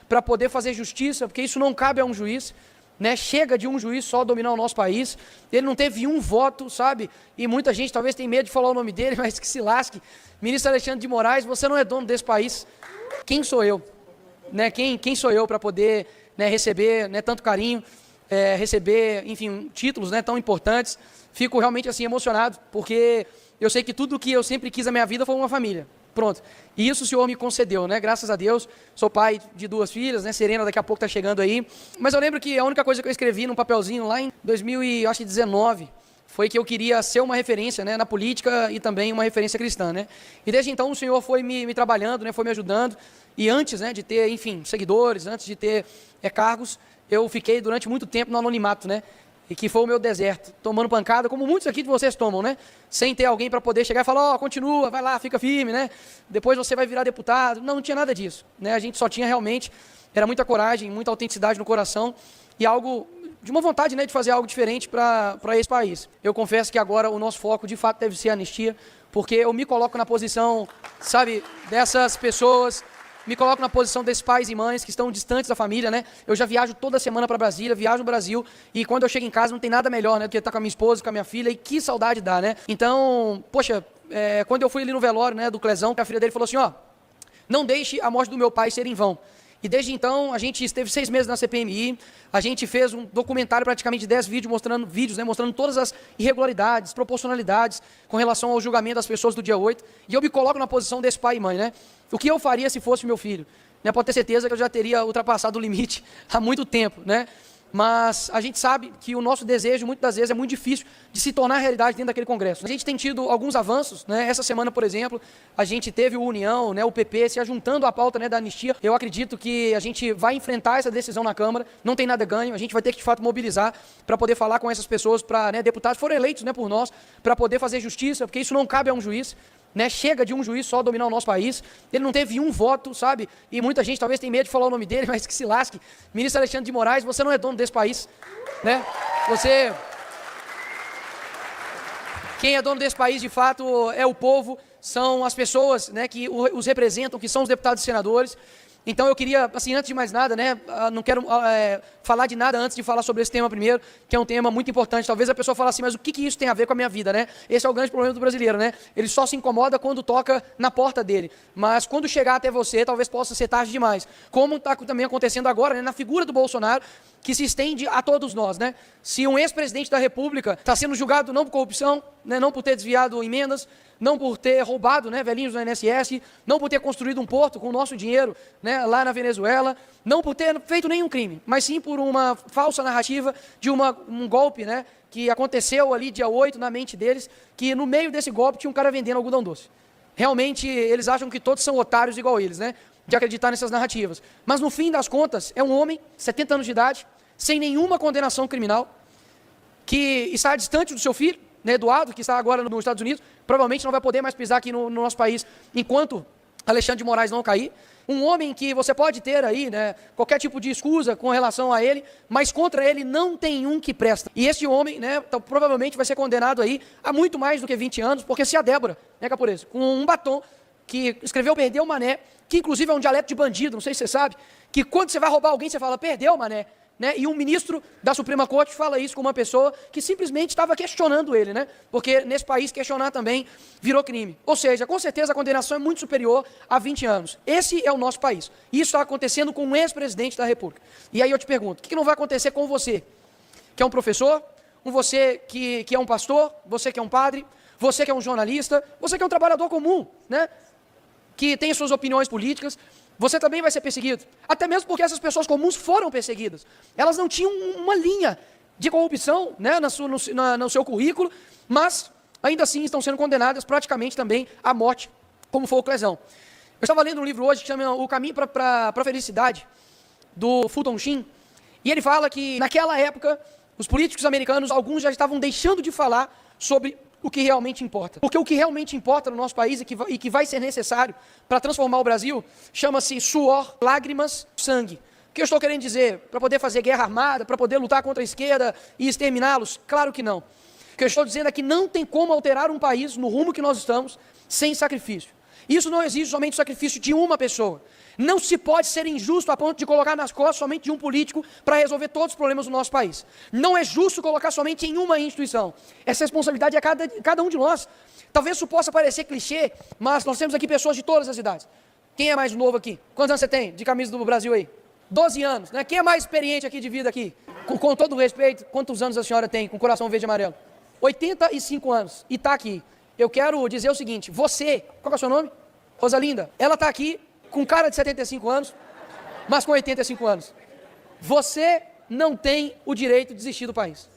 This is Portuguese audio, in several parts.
para poder fazer justiça, porque isso não cabe a um juiz, né? Chega de um juiz só dominar o nosso país. Ele não teve um voto, sabe? E muita gente talvez tenha medo de falar o nome dele, mas que se lasque. Ministro Alexandre de Moraes, você não é dono desse país. Quem sou eu? Né? Quem sou eu para poder, né, receber, né, tanto carinho, receber, enfim, títulos, né, tão importantes? Fico realmente assim emocionado, porque eu sei que tudo que eu sempre quis na minha vida foi uma família. Pronto. E isso o Senhor me concedeu, né? Graças a Deus. Sou pai de 2 filhas, né? Serena daqui a pouco está chegando aí. Mas eu lembro que a única coisa que eu escrevi num papelzinho lá em 2019 foi que eu queria ser uma referência, né, na política e também uma referência cristã, né? E desde então o Senhor foi me trabalhando, né? Foi me ajudando. E antes, né, de ter, enfim, seguidores, antes de ter cargos, eu fiquei durante muito tempo no anonimato, né? E que foi o meu deserto, tomando pancada, como muitos aqui de vocês tomam, né? Sem ter alguém para poder chegar e falar, ó, continua, vai lá, fica firme, né? Depois você vai virar deputado. Não tinha nada disso, né? A gente só tinha realmente, era muita coragem, muita autenticidade no coração e algo, de uma vontade, né, de fazer algo diferente para esse país. Eu confesso que agora o nosso foco, de fato, deve ser a anistia, porque eu me coloco na posição, sabe, dessas pessoas, me coloco na posição desses pais e mães que estão distantes da família, né? Eu já viajo toda semana para Brasília, viajo no Brasil, e quando eu chego em casa não tem nada melhor, né, do que estar com a minha esposa, com a minha filha, e que saudade dá, né? Então, poxa, quando eu fui ali no velório, né, do Clezão, a filha dele falou assim, ó, não deixe a morte do meu pai ser em vão. E desde então, a gente esteve 6 meses na CPMI, a gente fez um documentário praticamente de 10 vídeos, né, mostrando todas as irregularidades, proporcionalidades com relação ao julgamento das pessoas do dia 8, e eu me coloco na posição desse pai e mãe, né? O que eu faria se fosse meu filho? Né, pode ter certeza que eu já teria ultrapassado o limite há muito tempo, né? Mas a gente sabe que o nosso desejo, muitas das vezes, é muito difícil de se tornar realidade dentro daquele Congresso. A gente tem tido alguns avanços, né? Essa semana, por exemplo, a gente teve o União, né, o PP, se ajuntando à pauta, né, da anistia. Eu acredito que a gente vai enfrentar essa decisão na Câmara, não tem nada ganho, a gente vai ter que, de fato, mobilizar para poder falar com essas pessoas, para, né, deputados foram eleitos, né, por nós, para poder fazer justiça, porque isso não cabe a um juiz. Né, chega de um juiz só dominar o nosso país. Ele não teve um voto, sabe? E muita gente talvez tenha medo de falar o nome dele, mas que se lasque. Ministro Alexandre de Moraes, você não é dono desse país, né? Quem é dono desse país, de fato, é o povo, são as pessoas, né, que os representam, que são os deputados e senadores. Então eu queria, assim, antes de mais nada, né, não quero falar de nada antes de falar sobre esse tema primeiro, que é um tema muito importante. Talvez a pessoa fale assim, mas o que isso tem a ver com a minha vida, né? Esse é o grande problema do brasileiro, né? Ele só se incomoda quando toca na porta dele. Mas quando chegar até você, talvez possa ser tarde demais. Como está também acontecendo agora, né, na figura do Bolsonaro, que se estende a todos nós, né? Se um ex-presidente da República está sendo julgado não por corrupção, né, não por ter desviado emendas, não por ter roubado, né, velhinhos do INSS, não por ter construído um porto com o nosso dinheiro, né, lá na Venezuela, não por ter feito nenhum crime, mas sim por uma falsa narrativa de um golpe, né, que aconteceu ali dia 8 na mente deles, que no meio desse golpe tinha um cara vendendo algodão doce. Realmente eles acham que todos são otários igual eles, né, de acreditar nessas narrativas. Mas no fim das contas é um homem, 70 anos de idade, sem nenhuma condenação criminal, que está distante do seu filho, né, Eduardo, que está agora nos Estados Unidos, provavelmente não vai poder mais pisar aqui no nosso país enquanto Alexandre de Moraes não cair. Um homem que você pode ter aí, né, qualquer tipo de escusa com relação a ele, mas contra ele não tem um que presta. E esse homem, né, provavelmente vai ser condenado aí a muito mais do que 20 anos, porque se a Débora, né, Capurez, com um batom, que escreveu Perdeu Mané, que inclusive é um dialeto de bandido, não sei se você sabe, que quando você vai roubar alguém, você fala, perdeu, mané. Né? E um ministro da Suprema Corte fala isso com uma pessoa que simplesmente estava questionando ele, né? Porque nesse país questionar também virou crime. Ou seja, com certeza a condenação é muito superior a 20 anos. Esse é o nosso país. Isso está acontecendo com um ex-presidente da República. E aí eu te pergunto, o que não vai acontecer com você? Que é um professor, você que é um pastor, você que é um padre, você que é um jornalista, você que é um trabalhador comum, né? Que tem suas opiniões políticas, você também vai ser perseguido. Até mesmo porque essas pessoas comuns foram perseguidas. Elas não tinham uma linha de corrupção, né, no seu currículo, mas ainda assim estão sendo condenadas praticamente também à morte, como foi o Clezão. Eu estava lendo um livro hoje que chama O Caminho para a Felicidade, do Fulton Sheen, e ele fala que naquela época os políticos americanos, alguns já estavam deixando de falar sobre o que realmente importa. Porque o que realmente importa no nosso país e que vai ser necessário para transformar o Brasil chama-se suor, lágrimas, sangue. O que eu estou querendo dizer? Para poder fazer guerra armada, para poder lutar contra a esquerda e exterminá-los? Claro que não. O que eu estou dizendo é que não tem como alterar um país no rumo que nós estamos sem sacrifício. Isso não exige somente o sacrifício de uma pessoa. Não se pode ser injusto a ponto de colocar nas costas somente de um político para resolver todos os problemas do nosso país. Não é justo colocar somente em uma instituição. Essa responsabilidade é cada um de nós. Talvez isso possa parecer clichê, mas nós temos aqui pessoas de todas as idades. Quem é mais novo aqui? Quantos anos você tem de camisa do Brasil aí? 12 anos, né? Quem é mais experiente aqui de vida aqui? Com todo o respeito, quantos anos a senhora tem com coração verde e amarelo? 85 anos e está aqui. Eu quero dizer o seguinte, você, qual é o seu nome? Rosalinda, ela está aqui com cara de 75 anos, mas com 85 anos. Você não tem o direito de desistir do país.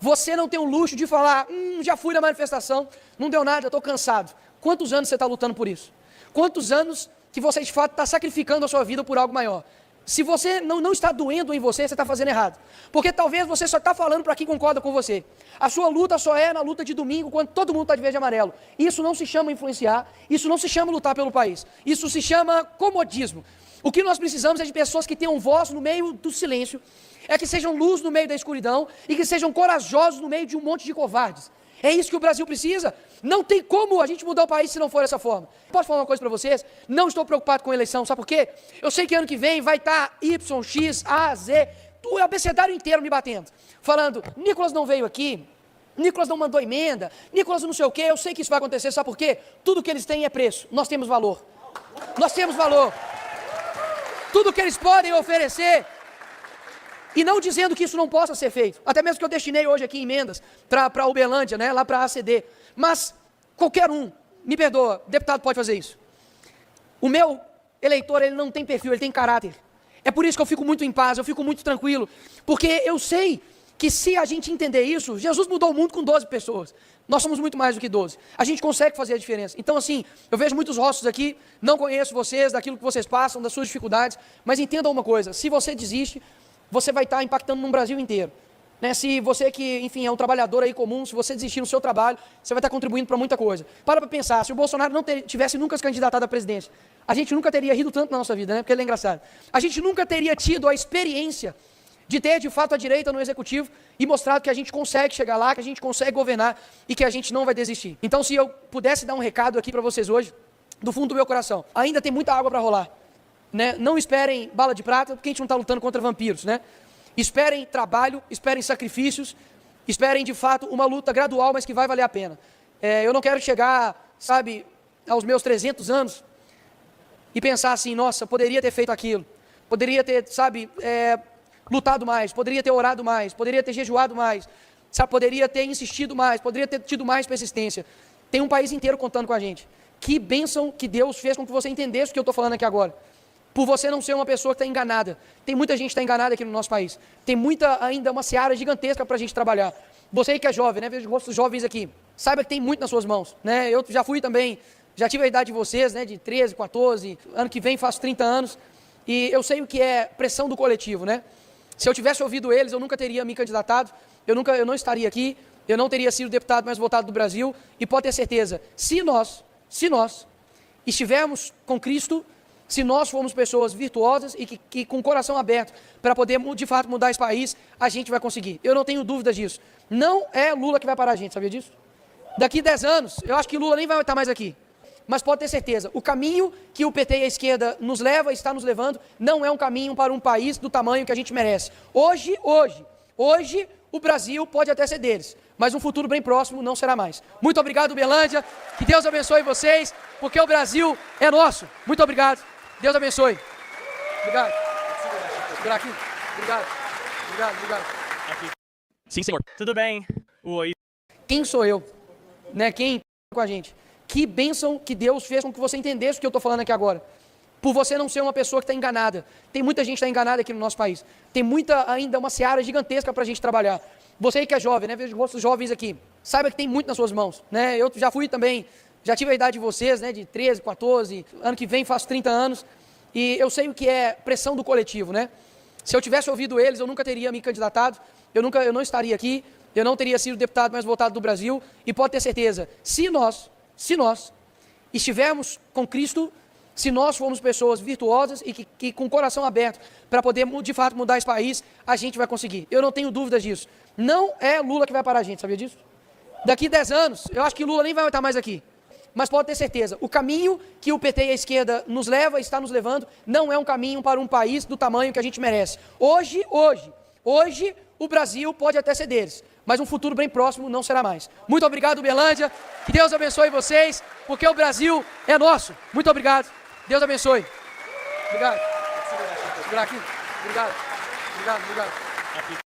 Você não tem o luxo de falar, já fui na manifestação, não deu nada, estou cansado. Quantos anos você está lutando por isso? Quantos anos que você de fato está sacrificando a sua vida por algo maior? Se você não está doendo em você, você está fazendo errado. Porque talvez você só está falando para quem concorda com você. A sua luta só é na luta de domingo, quando todo mundo está de verde e amarelo. Isso não se chama influenciar, isso não se chama lutar pelo país. Isso se chama comodismo. O que nós precisamos é de pessoas que tenham voz no meio do silêncio, é que sejam luz no meio da escuridão e que sejam corajosos no meio de um monte de covardes. É isso que o Brasil precisa. Não tem como a gente mudar o país se não for dessa forma. Posso falar uma coisa para vocês? Não estou preocupado com a eleição, sabe por quê? Eu sei que ano que vem vai estar Y, X, A, Z, o abecedário inteiro me batendo. Falando, Nicolas não veio aqui, Nicolas não mandou emenda, Nicolas não sei o quê, eu sei que isso vai acontecer, sabe por quê? Tudo que eles têm é preço, nós temos valor. Nós temos valor. Tudo que eles podem oferecer. E não dizendo que isso não possa ser feito. Até mesmo que eu destinei hoje aqui emendas para Uberlândia, né, lá para a ACD. Mas qualquer um, me perdoa, deputado pode fazer isso. O meu eleitor, ele não tem perfil, ele tem caráter. É por isso que eu fico muito em paz, eu fico muito tranquilo. Porque eu sei que se a gente entender isso, Jesus mudou o mundo com 12 pessoas. Nós somos muito mais do que 12. A gente consegue fazer a diferença. Então, assim, eu vejo muitos rostos aqui, não conheço vocês, daquilo que vocês passam, das suas dificuldades, mas entendam uma coisa, se você desiste, você vai estar impactando no Brasil inteiro. Né? Se você que, enfim, é um trabalhador aí comum, se você desistir no seu trabalho, você vai estar contribuindo para muita coisa. Para pensar, se o Bolsonaro não tivesse nunca se candidatado à presidência, a gente nunca teria rido tanto na nossa vida, né? Porque ele é engraçado. A gente nunca teria tido a experiência de ter, de fato, a direita no executivo e mostrado que a gente consegue chegar lá, que a gente consegue governar e que a gente não vai desistir. Então, se eu pudesse dar um recado aqui para vocês hoje, do fundo do meu coração, ainda tem muita água para rolar. Né? Não esperem bala de prata, porque a gente não está lutando contra vampiros, né? Esperem trabalho, esperem sacrifícios, esperem de fato uma luta gradual, mas que vai valer a pena. Eu não quero chegar, sabe, aos meus 300 anos e pensar assim, nossa, poderia ter feito aquilo, poderia ter, sabe, lutado mais, poderia ter orado mais, poderia ter jejuado mais, sabe, poderia ter insistido mais, poderia ter tido mais persistência. Tem um país inteiro contando com a gente. Que bênção que Deus fez com que você entendesse o que eu estou falando aqui agora. Por você não ser uma pessoa que está enganada. Tem muita gente que está enganada aqui no nosso país. Tem ainda uma seara gigantesca para a gente trabalhar. Você que é jovem, né? Vejo rostos jovens aqui. Saiba que tem muito nas suas mãos, né? Eu já fui também, já tive a idade de vocês, né? De 13, 14, ano que vem faço 30 anos. E eu sei o que é pressão do coletivo, né? Se eu tivesse ouvido eles, eu nunca teria me candidatado, eu não estaria aqui, eu não teria sido o deputado mais votado do Brasil. E pode ter certeza, se nós estivermos com Cristo, se nós formos pessoas virtuosas e que com o coração aberto para poder, de fato, mudar esse país, a gente vai conseguir. Eu não tenho dúvidas disso. Não é Lula que vai parar a gente, sabia disso? Daqui 10 anos, eu acho que Lula nem vai estar mais aqui. Mas pode ter certeza, o caminho que o PT e a esquerda nos leva, está nos levando, não é um caminho para um país do tamanho que a gente merece. Hoje, o Brasil pode até ser deles, mas um futuro bem próximo não será mais. Muito obrigado, Uberlândia. Que Deus abençoe vocês, porque o Brasil é nosso. Muito obrigado. Deus abençoe. Obrigado. Segurar aqui. Obrigado. Aqui. Sim, senhor. Tudo bem. Oi. Quem sou eu? Né? Quem está com a gente? Que bênção que Deus fez com que você entendesse o que eu estou falando aqui agora. Por você não ser uma pessoa que está enganada. Tem muita gente que está enganada aqui no nosso país. Tem ainda uma seara gigantesca para a gente trabalhar. Você que é jovem, né? Vejo rostos jovens aqui. Saiba que tem muito nas suas mãos, né? Eu já fui também, já tive a idade de vocês, né? De 13, 14, ano que vem faço 30 anos. E eu sei o que é pressão do coletivo, né? Se eu tivesse ouvido eles, eu nunca teria me candidatado, eu não estaria aqui, eu não teria sido o deputado mais votado do Brasil. E pode ter certeza, se nós estivermos com Cristo, se nós formos pessoas virtuosas e que com o coração aberto para poder, de fato, mudar esse país, a gente vai conseguir. Eu não tenho dúvidas disso. Não é Lula que vai parar a gente, sabia disso? Daqui 10 anos, eu acho que Lula nem vai estar mais aqui. mas pode ter certeza, o caminho que o PT e a esquerda nos leva, está nos levando, não é um caminho para um país do tamanho que a gente merece. Hoje, o Brasil pode até ser deles, mas um futuro bem próximo não será mais. Muito obrigado, Uberlândia, que Deus abençoe vocês, porque o Brasil é nosso. Muito obrigado, Deus abençoe. Obrigado. Segurar aqui. Obrigado.